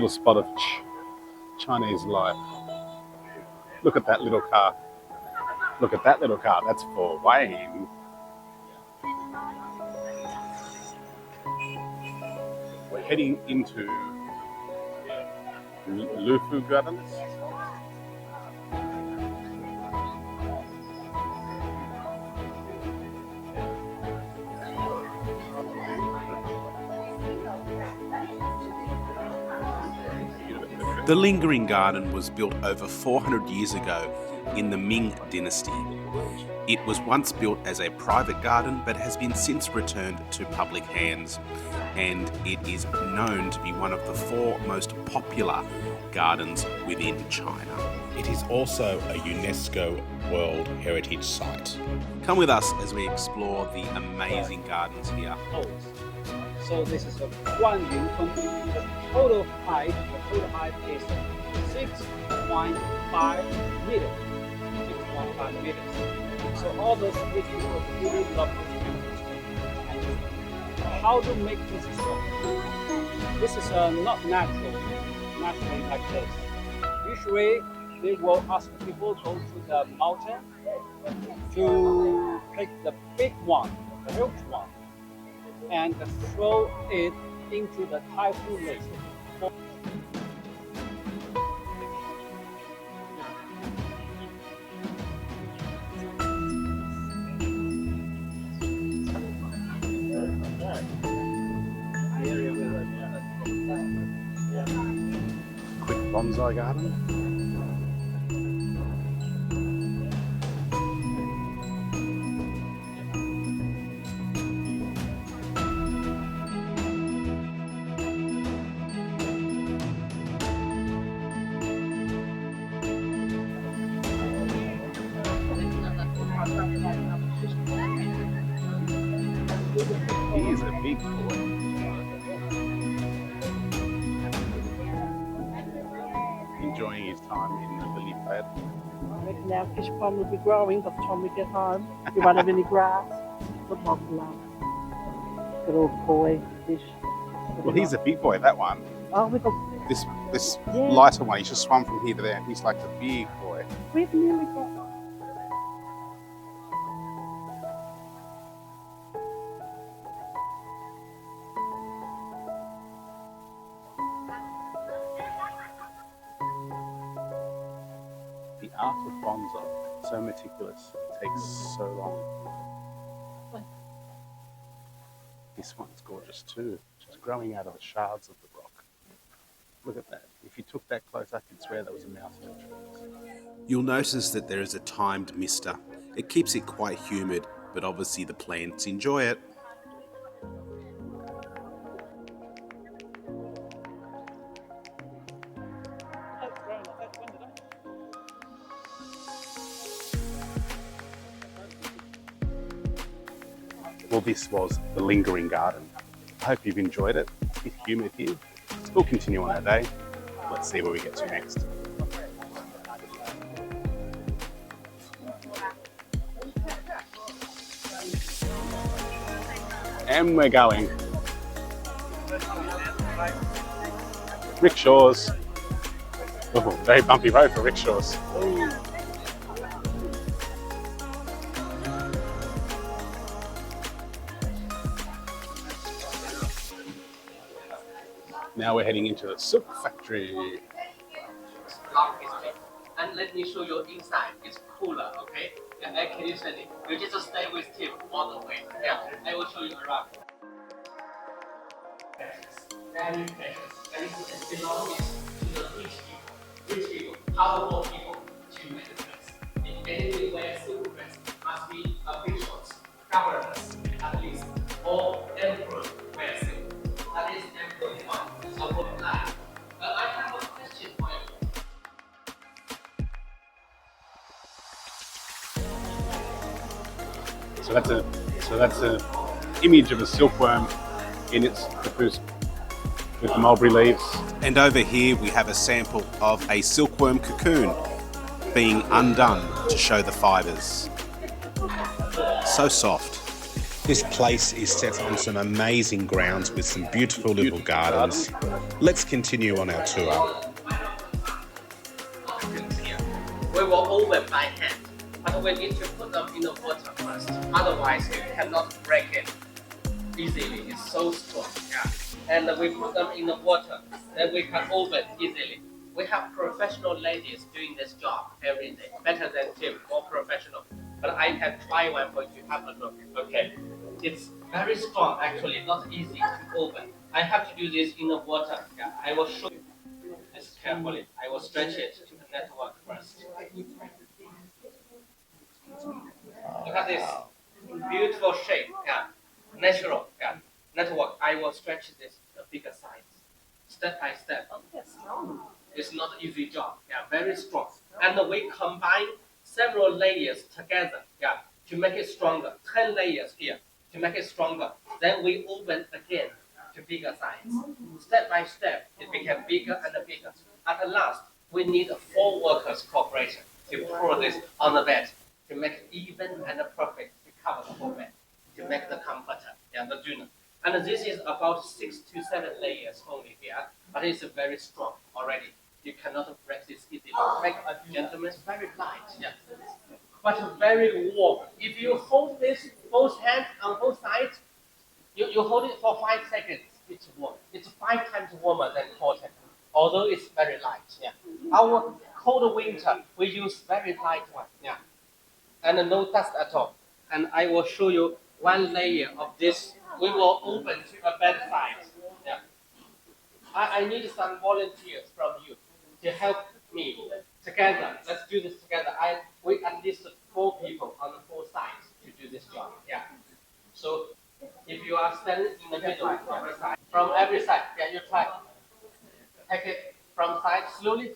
little spot of Chinese life. Look at that little car. Look at that little car. That's for Wayne. We're heading into Lufu Gardens. The Lingering Garden was built over 400 years ago in the Ming Dynasty. It was once built as a private garden but has been since returned to public hands, and it is known to be one of the 4 most popular gardens within China. It is also a UNESCO World Heritage Site. Come with us as we explore the amazing gardens here. So this is a Grand Canal. The total height is 6.5 meters. 6.5 meters. So all those rich people really love this campus. And how to make this so? This is not naturally like this. Usually they will ask people to go to the mountain to pick the big one, the huge one, and throw it into the typhoon lake. Quick bonsai garden. He is a big boy. Enjoying his time in the lily pad. Now fish pond will be growing by the time we get home. You won't have any grass. Good love. Good old boy fish. Well, he's a big boy, that one. Oh, we got This lighter one, he just swum from here to there. He's like a big boy. we've nearly got. The art of bonsai, so meticulous, it takes so long. This one's gorgeous too, just growing out of the shards of the rock. Look at that. If you took that close, I could swear that was a mountain of trees. You'll notice that there is a timed mister. It keeps it quite humid, but obviously the plants enjoy it. Well, this was the Lingering Garden. I hope you've enjoyed it. It's a bit humid here. We'll continue on our day. Let's see where we get to next. And we're going. Rickshaws. Oh, very bumpy road for rickshaws. Now we're heading into the silk factory. And let me show you inside. It's cooler, okay? And air conditioning. You just stay with Tim all the way. Yeah, I will show you around. Very precious. And it belongs to the rich people, powerful people to make the dress. If anything wears silk dress, must be officials, governors, at least, or emperor wear silk. That is emperor one. I have a question for So that's an image of a silkworm in its cocoon with mulberry leaves. And over here we have a sample of a silkworm cocoon being undone to show the fibres. So soft. This place is set on some amazing grounds with some beautiful little gardens. Let's continue on our tour. We will open by hand, but we need to put them in the water first. Otherwise, you cannot break it easily. It's so strong. Yeah. And we put them in the water, then we can open easily. We have professional ladies doing this job every day, better than Tim, more professional. But I can try one for you. Have a look. Okay. It's very strong, actually, not easy to open. I have to do this in the water. Yeah, I will show you this carefully. I will stretch it to the network first. Look at this beautiful shape. Yeah, natural. Yeah, network. I will stretch this to a bigger size, step by step. It's not an easy job. Yeah, very strong. And we combine several layers together. Yeah, to make it stronger. 10 layers here. To make it stronger, then we open again to bigger size. Step by step, it became bigger and bigger. At last, we need 4 workers' cooperation to pour this on the bed to make it even and perfect to cover the whole bed, to make the comforter, yeah, the dune. And this is about 6 to 7 layers only here, but it's very strong already. You cannot break this easily. Make a gentleman very light, yeah, but very warm. If you hold this both hands on both sides, you hold it for 5 seconds, it's warm. It's 5 times warmer than cotton, although it's very light. Yeah. Our cold winter, we use very light one. Yeah. And no dust at all. And I will show you one layer of this. We will open to a bed size. Yeah. I need some volunteers from you to help me. Together, let's do this together. We at least 4 people on the 4 sides to do this job. Yeah. So if you are standing in the middle, from every side, yeah, you try. Take it from side slowly,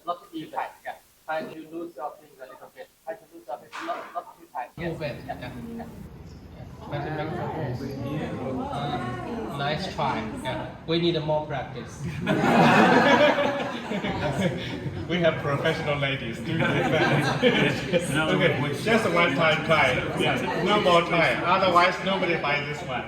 not too tight. Yeah. Try to lose your things a little bit. Try to lose your things, not too tight. Yes. Move it. Yeah. Nice try. Yeah. We need more practice. We have professional ladies doing this. Okay, just one time try. Yeah. No more try. Otherwise, nobody buys this one.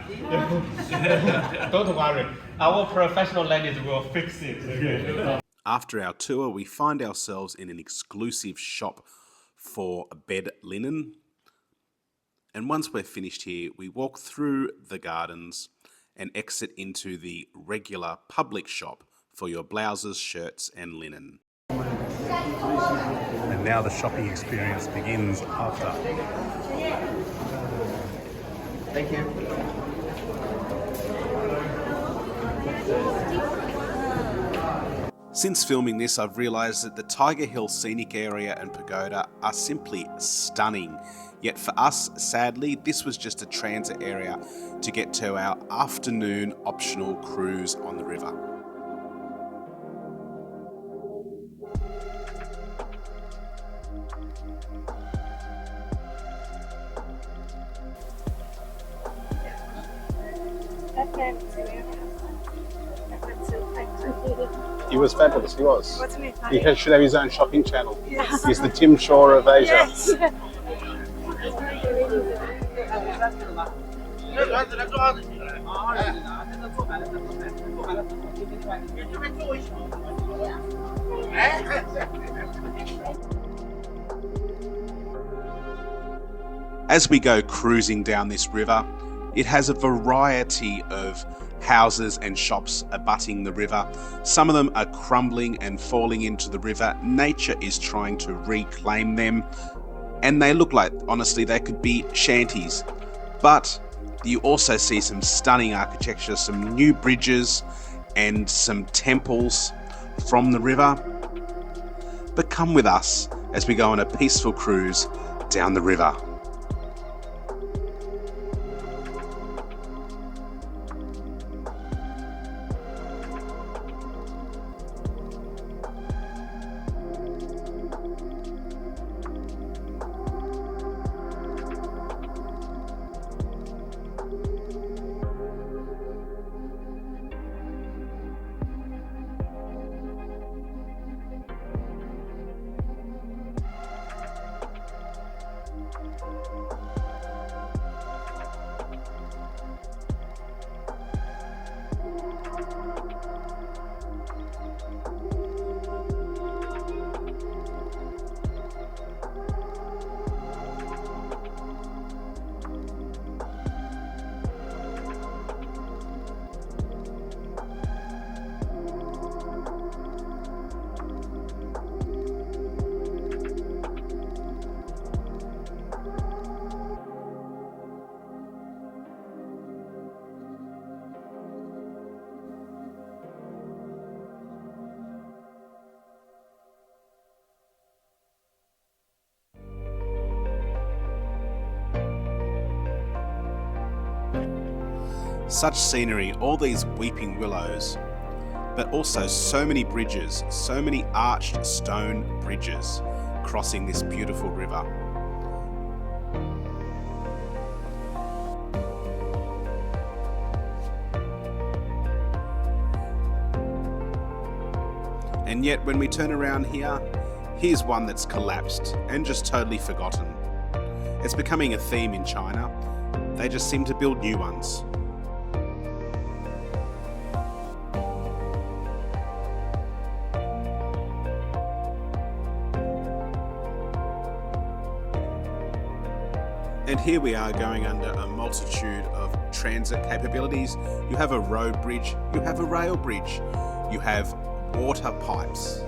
Don't worry. Our professional ladies will fix it. Okay. After our tour, we find ourselves in an exclusive shop for bed linen. And once we're finished here, we walk through the gardens and exit into the regular public shop for your blouses, shirts and linen. And now the shopping experience begins after. Thank you. Since filming this, I've realised that the Tiger Hill Scenic Area and Pagoda are simply stunning. Yet for us, sadly, this was just a transit area to get to our afternoon optional cruise on the river. He was fabulous, he was. Wasn't it He funny? should have his own shopping channel. Yes. He's the Tim Shaw of Asia. Yes. As we go cruising down this river, it has a variety of houses and shops abutting the river. Some of them are crumbling and falling into the river. Nature is trying to reclaim them, and they look like, honestly, they could be shanties. But you also see some stunning architecture, some new bridges and some temples from the river. But come with us as we go on a peaceful cruise down the river. Such scenery, all these weeping willows, but also so many bridges, so many arched stone bridges crossing this beautiful river. And yet when we turn around here, here's one that's collapsed and just totally forgotten. It's becoming a theme in China. They just seem to build new ones. And here we are going under a multitude of transit capabilities. You have a road bridge, you have a rail bridge, you have water pipes.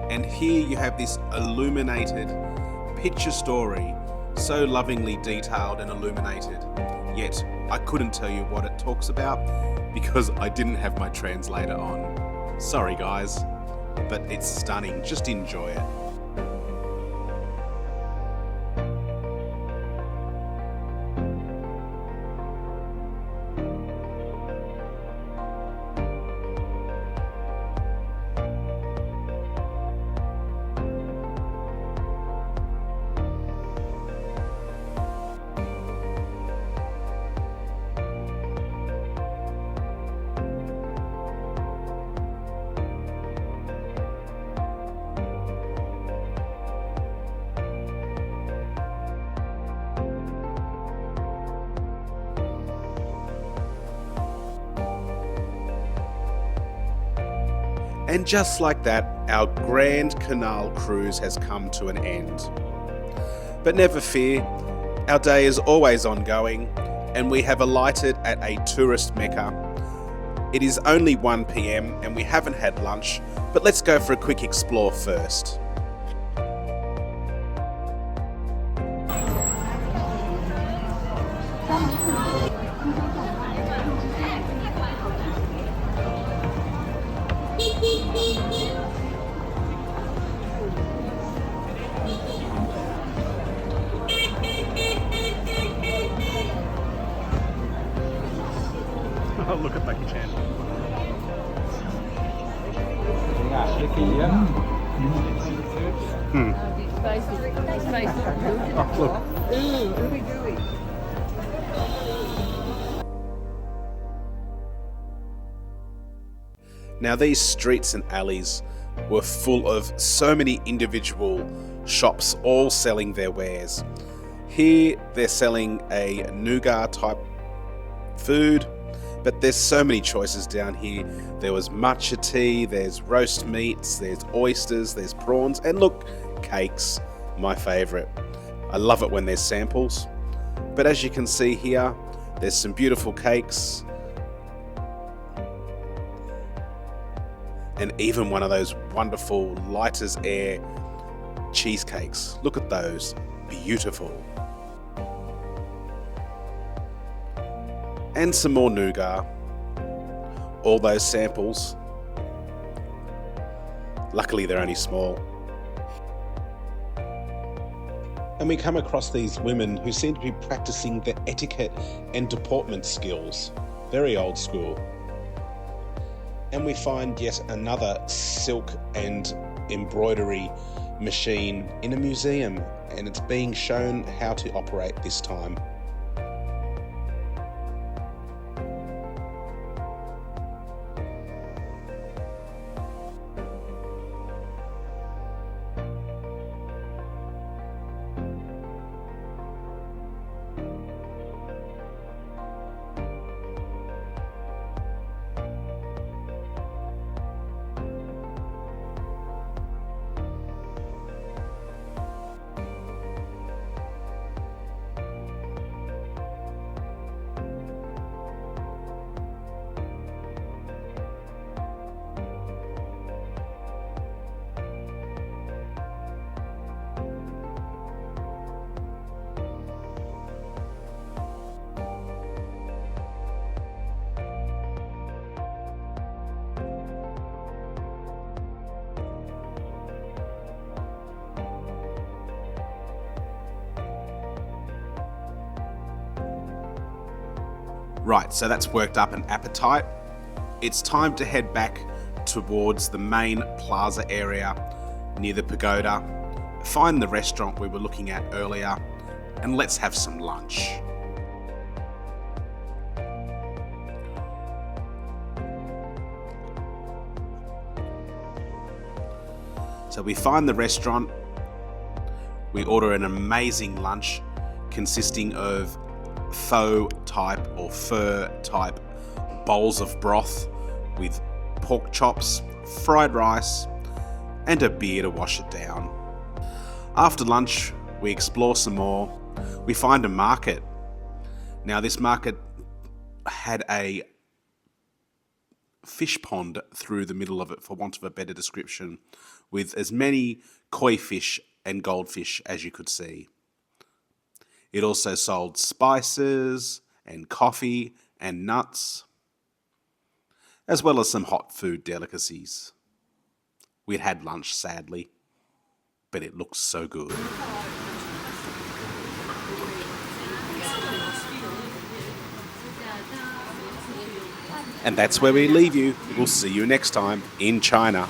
And here you have this illuminated picture story, so lovingly detailed and illuminated. Yet I couldn't tell you what it talks about because I didn't have my translator on. Sorry guys, but it's stunning, just enjoy it. And just like that, our Grand Canal cruise has come to an end. But never fear, our day is always ongoing, and we have alighted at a tourist mecca. It is only 1 PM and we haven't had lunch, but let's go for a quick explore first. Oh, look at Lucky Chan. Oh, look. Now these streets and alleys were full of so many individual shops all selling their wares. Here they're selling a nougat type food, but there's so many choices down here. There was matcha tea, there's roast meats, there's oysters, there's prawns, and look, cakes, my favourite. I love it when there's samples. But as you can see here, there's some beautiful cakes, and even one of those wonderful light as air cheesecakes. Look at those, beautiful. And some more nougat. All those samples. Luckily they're only small. And we come across these women who seem to be practicing their etiquette and deportment skills. Very old school. And we find yet another silk and embroidery machine in a museum, and it's being shown how to operate this time. Right, so that's worked up an appetite. It's time to head back towards the main plaza area near the pagoda, find the restaurant we were looking at earlier, and let's have some lunch. So we find the restaurant, we order an amazing lunch consisting of pho type or pho type bowls of broth with pork chops, fried rice, and a beer to wash it down. After lunch, we explore some more. We find a market. Now, this market had a fish pond through the middle of it, for want of a better description, with as many koi fish and goldfish as you could see. It also sold spices and coffee and nuts, as well as some hot food delicacies. We'd had lunch, sadly, but it looked so good. And that's where we leave you. We'll see you next time in China.